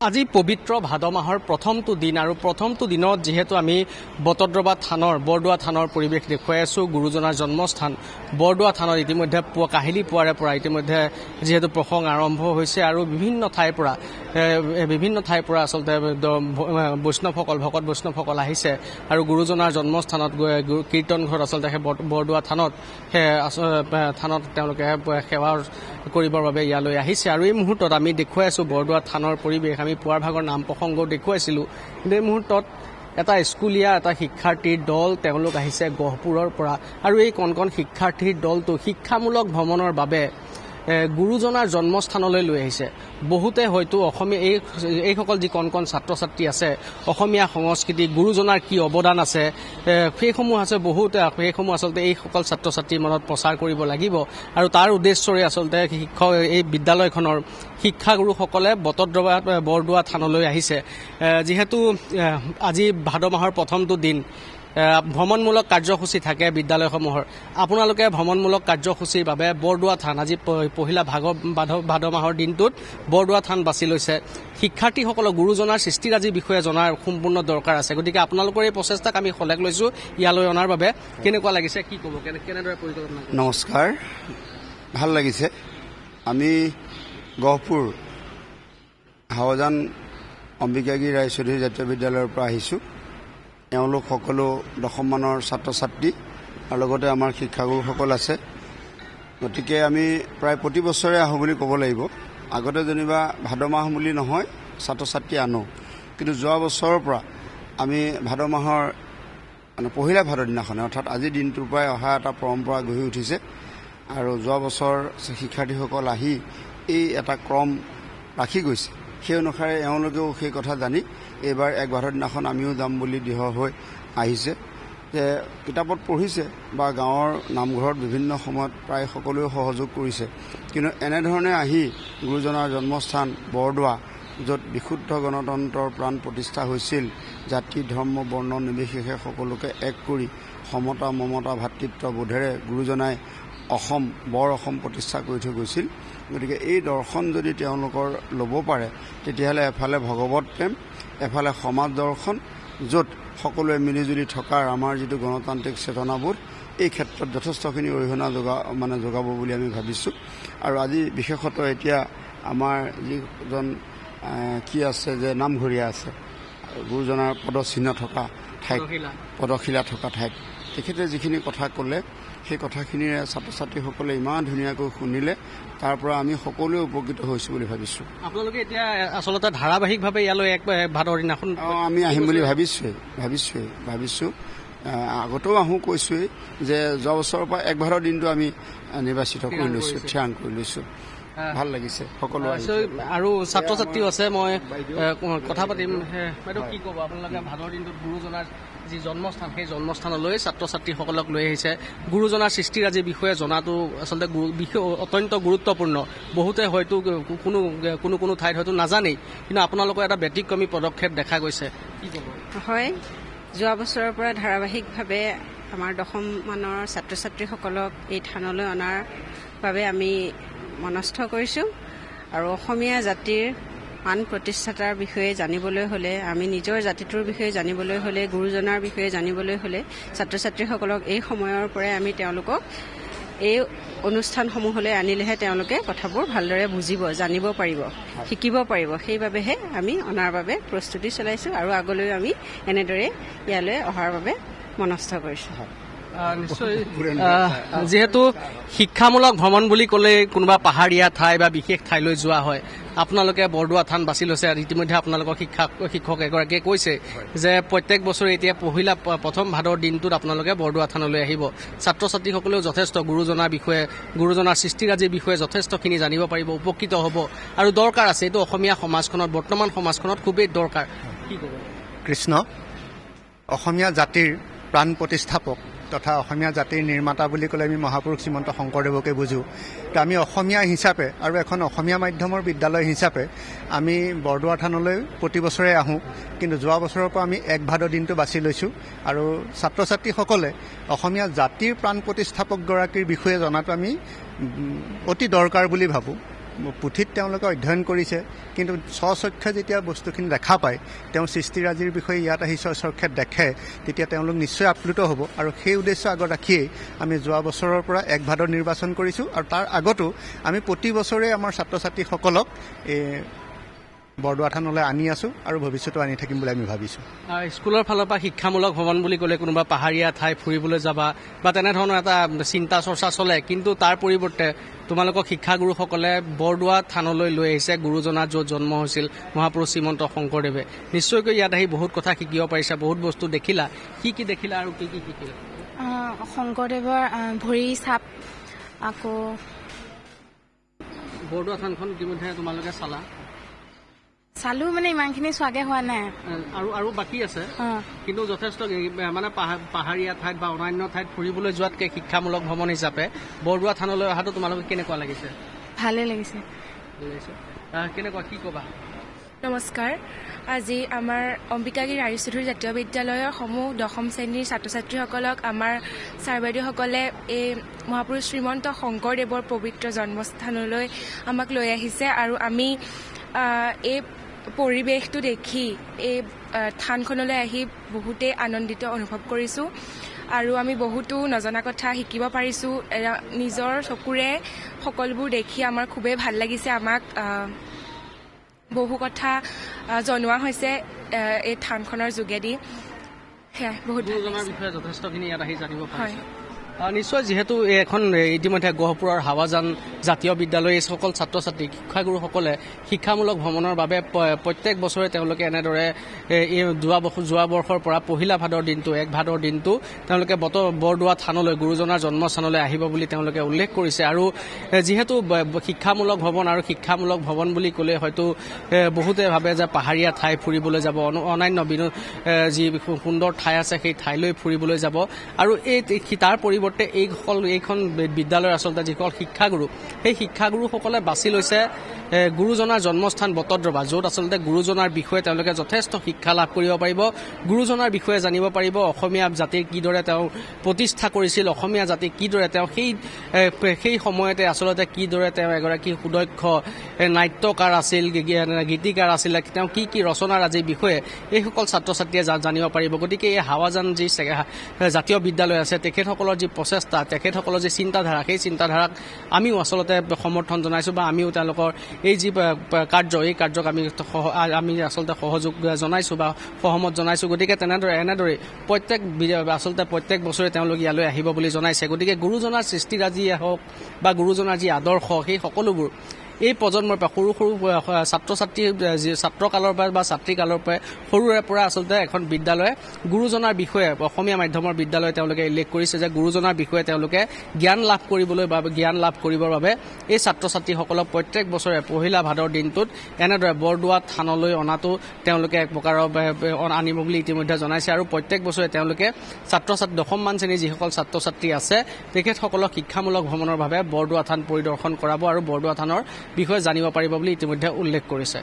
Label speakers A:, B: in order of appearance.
A: আজি পবিত্ৰ ভাদ মাহৰ প্ৰথমটো দিন আৰু প্ৰথমটো দিনত যেহেতু আমি বটদ্ৰৱা থানৰ বৰদোৱা থানৰ পৰিৱেশ দেখুৱাই আছোঁ গুৰুজনাৰ জন্মস্থান বৰদোৱা থানত ইতিমধ্যে কাহিলী পুৱাৰে পৰা ইতিমধ্যে যেহেতু প্ৰসংগ আৰম্ভ হৈছে আৰু বিভিন্ন ঠাইৰ পৰা আচলতে বৈষ্ণৱসকল ভকত বৈষ্ণৱসকল আহিছে আৰু গুৰুজনাৰ জন্মস্থানত কীৰ্তন ঘৰত আচলতে সেই বৰদোৱা থানত তেওঁলোকে সেৱা কৰিবৰ বাবে ইয়ালৈ আহিছে আৰু এই মুহূৰ্তত আমি দেখুৱাই আছোঁ বৰদোৱা থানৰ পৰিৱেশ আমি পুৱাৰ ভাগৰ নাম প্ৰসংগও দেখুৱাইছিলোঁ কিন্তু এই মুহূৰ্তত এটা স্কুলীয়া এটা শিক্ষাৰ্থীৰ দল তেওঁলোক আহিছে গহপুৰৰ পৰা আৰু এই কণ শিক্ষাৰ্থীৰ দলটো শিক্ষামূলক ভ্ৰমণৰ বাবে গুৰুজনাৰ জন্মস্থানলৈ লৈ আহিছে বহুতে হয়তো অসমীয়া এইসকল যি কণ ছাত্ৰ ছাত্ৰী আছে অসমীয়া সংস্কৃতি গুৰুজনাৰ কি অৱদান আছে সেইসমূহ আচলতে এইসকল ছাত্ৰ ছাত্ৰীৰ মনত প্ৰচাৰ কৰিব লাগিব আৰু তাৰ উদ্দেশ্যৰে আচলতে এই বিদ্যালয়খনৰ শিক্ষাগুৰুসকলে বৰদোৱা থানলৈ আহিছে যিহেতু আজি ভাদ মাহৰ প্ৰথমটো দিন ভ্ৰমণমূলক কাৰ্যসূচী থাকে বিদ্যালয়সমূহৰ আপোনালোকে ভ্ৰমণমূলক কাৰ্যসূচীৰ বাবে বৰদোৱা থান আজি পহিলা ভাদ মাহৰ দিনটোত বৰদোৱা থান বাছি লৈছে শিক্ষাৰ্থীসকলক গুৰুজনাৰ সৃষ্টিৰাজিৰ বিষয়ে জনাৰ সম্পূৰ্ণ দৰকাৰ আছে গতিকে আপোনালোকৰ এই প্ৰচেষ্টাক আমি শলাগ লৈছোঁ ইয়ালৈ অনাৰ বাবে কেনেকুৱা লাগিছে কি ক'ব কেনেদৰে পৰিকল্পনা
B: নমস্কাৰ ভাল লাগিছে আমি গহপুৰ হাৱাজান অম্বিকাগিৰি ৰায়চৌধুৰী জাতীয় বিদ্যালয়ৰ পৰা আহিছোঁ এওঁলোক সকলো দশমমানৰ ছাত্ৰ ছাত্ৰী আৰু লগতে আমাৰ শিক্ষাগুৰুসকল আছে গতিকে আমি প্ৰায় প্ৰতি বছৰে আহোঁ বুলি ক'ব লাগিব আগতে যেনিবা ভাদ মাহ বুলি নহয় ছাত্ৰ ছাত্ৰী আনো কিন্তু যোৱা বছৰৰ পৰা আমি ভাদ মাহৰ পহিলা ভাদৰ দিনাখনে অৰ্থাৎ আজিৰ দিনটোৰ পৰাই অহা এটা পৰম্পৰা গঢ়ি উঠিছে আৰু যোৱা বছৰ শিক্ষাৰ্থীসকল আহি এই এটা ক্ৰম ৰাখি গৈছে সেই অনুসাৰে এওঁলোকেও সেই কথা জানি এইবাৰ এক ভাদৰ দিনাখন আমিও যাম বুলি দৃঢ় হৈ আহিছে যে কিতাপত পঢ়িছে বা গাঁৱৰ নামঘৰত বিভিন্ন সময়ত প্ৰায় সকলোৱে সহযোগ কৰিছে কিন্তু এনেধৰণে আহি গুৰুজনাৰ জন্মস্থান বৰদোৱা য'ত বিশুদ্ধ গণতন্ত্ৰৰ প্ৰাণ প্ৰতিষ্ঠা হৈছিল জাতি ধৰ্ম বৰ্ণ নিৰ্বিশেষে সকলোকে এক কৰি সমতা মমতা ভাতৃত্ব বোধেৰে গুৰুজনাই বৰ অসম প্ৰতিষ্ঠা কৰি থৈ গৈছিল গতিকে এই দৰ্শন যদি তেওঁলোকৰ ল'ব পাৰে তেতিয়াহ'লে এফালে ভগৱত প্ৰেম এফালে সমাজ দৰ্শন য'ত সকলোৱে মিলিজুলি থকাৰ আমাৰ যিটো গণতান্ত্ৰিক চেতনাবোধ এই ক্ষেত্ৰত যথেষ্টখিনি অৰিহণা যোগাব বুলি আমি ভাবিছোঁ আৰু আজি বিশেষত এতিয়া আমাৰ যিজন কি আছে যে নামঘৰীয়া আছে গুৰুজনাৰ পদচিহ্ন থকা ঠাইত পদশিলা থকা ঠাইত তেখেতে যিখিনি কথা ক'লে সেই কথাখিনিৰে ছাত্ৰ ছাত্ৰীসকলে ইমান ধুনীয়াকৈ শুনিলে তাৰ পৰা আমি সকলোৱে উপকৃত হৈছোঁ বুলি ভাবিছোঁ
A: আপোনালোকে এতিয়া আচলতে ধাৰাবাহিকভাৱে ইয়ালৈ এক ভাদৰ দিনাখন
B: আমি আহিম বুলি ভাবিছোঁ আগতেও আহোঁ কৈছোঁৱেই যে যোৱা বছৰৰ পৰা এক ভাদৰ দিনটো আমি নিৰ্বাচিত কৰি লৈছোঁ থিৰাং কৰি লৈছোঁ ভাল লাগিছে সকলো
A: আৰু ছাত্ৰ ছাত্ৰীও আছে মই কথা পাতিম বাইদেউ কি ক'ব আপোনালোকে ভাদৰ দিনটোত গুৰুজনাৰ যি জন্মস্থান সেই জন্মস্থানলৈ ছাত্ৰ ছাত্ৰীসকলক লৈ আহিছে গুৰুজনাৰ সৃষ্টিৰাজিৰ বিষয়ে জনাটো আচলতে অত্যন্ত গুৰুত্বপূৰ্ণ বহুতে হয়তো কোনো ঠাইত হয়তো নাজানেই কিন্তু আপোনালোকৰ এটা ব্যতিক্ৰমী পদক্ষেপ দেখা গৈছে কি ক'ব
C: হয় যোৱা বছৰৰ পৰা ধাৰাবাহিকভাৱে আমাৰ দশমমানৰ ছাত্ৰ ছাত্ৰীসকলক এই থানলৈ অনাৰ বাবে আমি মনস্থ কৰিছোঁ আৰু অসমীয়া জাতিৰ প্ৰাণ প্ৰতিষ্ঠাতাৰ বিষয়ে জানিবলৈ হ'লে আমি নিজৰ জাতিটোৰ বিষয়ে জানিবলৈ হ'লে গুৰুজনাৰ বিষয়ে জানিবলৈ হ'লে ছাত্ৰ ছাত্ৰীসকলক এই সময়ৰ পৰাই আমি তেওঁলোকক এই অনুষ্ঠানসমূহলৈ আনিলেহে তেওঁলোকে কথাবোৰ ভালদৰে বুজিব জানিব পাৰিব শিকিব পাৰিব সেইবাবেহে আমি অনাৰ বাবে প্ৰস্তুতি চলাইছোঁ আৰু আগলৈও আমি এনেদৰে ইয়ালৈ অহাৰ বাবে মনস্থ কৰিছোঁ
A: নিশ্চয় যিহেতু শিক্ষামূলক ভ্ৰমণ বুলি ক'লে কোনোবা পাহাৰীয়া ঠাই বা বিশেষ ঠাইলৈ যোৱা হয় আপোনালোকে বৰদোৱা থান বাছি লৈছে আৰু ইতিমধ্যে আপোনালোকৰ শিক্ষক এগৰাকীয়ে কৈছে যে প্ৰত্যেক বছৰে এতিয়া প্ৰথম ভাদৰ দিনটোত আপোনালোকে বৰদোৱা থানলৈ আহিব ছাত্ৰ ছাত্ৰীসকলেও যথেষ্ট গুৰুজনাৰ সৃষ্টিৰাজিৰ বিষয়ে যথেষ্টখিনি জানিব পাৰিব উপকৃত হ'ব আৰু দৰকাৰ আছে এইটো অসমীয়া সমাজখনত বৰ্তমান সমাজখনত খুবেই দৰকাৰ কি ক'ব
D: কৃষ্ণ অসমীয়া জাতিৰ প্ৰাণ প্ৰতিষ্ঠাপক তথা অসমীয়া জাতিৰ নিৰ্মাতা বুলি ক'লে আমি মহাপুৰুষ শ্ৰীমন্ত শংকৰদেৱকে বুজোঁ তো আমি অসমীয়া হিচাপে আৰু এখন অসমীয়া মাধ্যমৰ বিদ্যালয় হিচাপে আমি বৰদোৱা থানলৈ প্ৰতি বছৰে আহোঁ কিন্তু যোৱা বছৰৰ পৰা আমি এক ভাদ দিনটো বাছি লৈছোঁ আৰু ছাত্ৰ ছাত্ৰীসকলে অসমীয়া জাতিৰ প্ৰাণ প্ৰতিষ্ঠাপকগৰাকীৰ বিষয়ে জনাটো আমি অতি দৰকাৰ বুলি ভাবোঁ পুথিত তেওঁলোকে অধ্যয়ন কৰিছে, কিন্তু স্বচক্ষে যেতিয়া বস্তুখিনি দেখা পায়, তেওঁ সৃষ্টিৰাজিৰ বিষয়ে ইয়াত আহি স্বচক্ষেত দেখে, তেতিয়া তেওঁলোক নিশ্চয় আপ্লুত হ'ব। আৰু সেই উদ্দেশ্য আগত ৰাখিয়েই আমি যোৱা বছৰৰ পৰা 1 ভাদৰ নিৰ্বাচন কৰিছোঁ। আৰু তাৰ আগতো আমি প্ৰতি বছৰে আমাৰ ছাত্ৰ ছাত্ৰীসকলক বৰদোৱা থানলৈ আনি আছোঁ আৰু ভৱিষ্যতো আনি থাকিম বুলি আমি ভাবিছোঁ।
A: স্কুলৰ ফালৰ পৰা শিক্ষামূলক ভ্ৰমণ বুলি ক'লে কোনোবা পাহাৰীয়া ঠাই ফুৰিবলৈ যাবা বা তেনেধৰণৰ এটা চিন্তা চৰ্চা চলে, কিন্তু তাৰ পৰিৱৰ্তে তোমালোকক শিক্ষাগুৰুসকলে বৰদোৱা থানলৈ লৈ আহিছে, গুৰুজনাৰ য'ত জন্ম হৈছিল মহাপুৰুষ শ্ৰীমন্ত শংকৰদেৱে। নিশ্চয়কৈ ইয়াত আহি বহুত কথা শিকিব পাৰিছা, বহুত বস্তু দেখিলা। কি দেখিলা আৰু কি শিকিলা?
E: শংকৰদেৱৰ ভৰি চাপ, আকৌ
A: বৰদোৱা থানখন ইতিমধ্যে তোমালোকে
E: চালো, মানে ইমানখিনি চোৱাগে হোৱা নাই
A: আৰু বাকী আছে, কিন্তু যথেষ্ট মানে পাহাৰীয়া ঠাইত বা অন্যান্য ঠাইত ফুৰিবলৈ যোৱাতকৈ শিক্ষামূলক ভ্ৰমণ হিচাপে বৰদোৱা থানলৈ অহাটো তোমালোকে কেনেকুৱা লাগিছে?
E: ভালে লাগিছে।
A: কেনেকুৱা, কি ক'বা?
F: নমস্কাৰ। আজি আমাৰ অম্বিকাগিৰি ৰায়চৌধুৰী জাতীয় বিদ্যালয়ৰ সমূহ 10ম শ্ৰেণীৰ ছাত্ৰ ছাত্ৰীসকলক আমাৰ ছাৰ বাইদেউসকলে এই মহাপুৰুষ শ্ৰীমন্ত শংকৰদেৱৰ পবিত্ৰ জন্মস্থানলৈ আমাক লৈ আহিছে, আৰু আমি এই পৰিৱেশটো দেখি এই থানখনলৈ আহি বহুতেই আনন্দিত অনুভৱ কৰিছোঁ। আৰু আমি বহুতো নজনা কথা শিকিব পাৰিছোঁ। নিজৰ চকুৰে সকলোবোৰ দেখি আমাৰ খুবেই ভাল লাগিছে। আমাক বহু কথা জনোৱা হৈছে এই থানখনৰ যোগেদি। সেয়াই বহুত
A: বিষয়ে যথেষ্টখিনি ইয়াত আহি জানিব পাৰিছোঁ। নিশ্চয়, যিহেতু এখন ইতিমধ্যে গহপুৰৰ হাৱাজান জাতীয় বিদ্যালয়, এই সকল ছাত্ৰ ছাত্ৰী শিক্ষাগুৰুসকলে শিক্ষামূলক ভ্ৰমণৰ বাবে প্ৰত্যেক বছৰে তেওঁলোকে এনেদৰে এই যোৱা বৰ্ষৰ পৰা 1 ভাদৰ দিনটো 1 ভাদৰ দিনটো তেওঁলোকে বৰদোৱা থানলৈ, গুৰুজনাৰ জন্মস্থানলৈ আহিব বুলি তেওঁলোকে উল্লেখ কৰিছে। আৰু যিহেতু শিক্ষামূলক ভ্ৰমণ আৰু শিক্ষামূলক ভ্ৰমণ বুলি ক'লে হয়তো বহুতে ভাবে যে পাহাৰীয়া ঠাই ফুৰিবলৈ যাব, অন্যান্য যি সুন্দৰ ঠাই আছে সেই ঠাইলৈ ফুৰিবলৈ যাব। আৰু তাৰ পৰিৱৰ্তে এইখন বিদ্যালয়ৰ আচলতে যিসকল শিক্ষাগুৰু, সেই শিক্ষাগুৰুসকলে বাছি লৈছে গুৰুজনাৰ জন্মস্থান বটদ্ৰৱা, য'ত আচলতে গুৰুজনাৰ বিষয়ে তেওঁলোকে যথেষ্ট শিক্ষা লাভ কৰিব পাৰিব, গুৰুজনাৰ বিষয়ে জানিব পাৰিব, অসমীয়া জাতিৰ কিদৰে তেওঁ প্ৰতিষ্ঠা কৰিছিল, অসমীয়া জাতিক কিদৰে তেওঁ সেই সময়তে আচলতে কিদৰে তেওঁ এগৰাকী সুদক্ষ নাট্যকাৰ আছিল, গীতিকাৰ আছিল, তেওঁ কি ৰচনাৰাজিৰ বিষয়ে এইসকল ছাত্ৰ ছাত্ৰীয়ে জানিব পাৰিব। গতিকে এই হাৱাজান যি জাতীয় বিদ্যালয় আছে, তেখেতসকলৰ যি প্ৰচেষ্টা, তেখেতসকলৰ যি চিন্তাধাৰা, সেই চিন্তাধাৰাক আমিও আচলতে সমৰ্থন জনাইছোঁ, বা আমিও তেওঁলোকৰ এই যি এই কাৰ্যক আমি আচলতে সহযোগ জনাইছোঁ বা সহমত জনাইছোঁ। গতিকে এনেদৰে প্ৰত্যেক বছৰে তেওঁলোক ইয়ালৈ আহিব বুলি জনাইছে। গতিকে গুৰুজনাৰ সৃষ্টিৰাজিয়ে হওক বা গুৰুজনাৰ যি আদৰ্শ, সেই সকলোবোৰ এই প্ৰজন্মৰ পৰা সৰু ছাত্ৰ ছাত্ৰী ছাত্ৰকালৰ পৰা বা ছাত্ৰীকালৰ পৰা সৰুৰে পৰা আচলতে এখন বিদ্যালয়ে গুৰুজনাৰ বিষয়ে, অসমীয়া মাধ্যমৰ বিদ্যালয়ে তেওঁলোকে উল্লেখ কৰিছে যে গুৰুজনাৰ বিষয়ে তেওঁলোকে জ্ঞান লাভ কৰিবৰ বাবে এই ছাত্ৰ ছাত্ৰীসকলক প্ৰত্যেক বছৰে 1 ভাদৰ দিনটোত এনেদৰে বৰদোৱা থানলৈ অনাটো তেওঁলোকে এক প্ৰকাৰৰ আনিব বুলি ইতিমধ্যে জনাইছে। আৰু প্ৰত্যেক বছৰে তেওঁলোকে 10মান শ্ৰেণীৰ যিসকল ছাত্ৰ ছাত্ৰী আছে তেখেতসকলক শিক্ষামূলক ভ্ৰমণৰ বাবে বৰদোৱা থান পৰিদৰ্শন কৰাব আৰু বৰদোৱা থানৰ বিষয়ে জানিব পাৰিব বুলি ইতিমধ্যে উল্লেখ কৰিছে।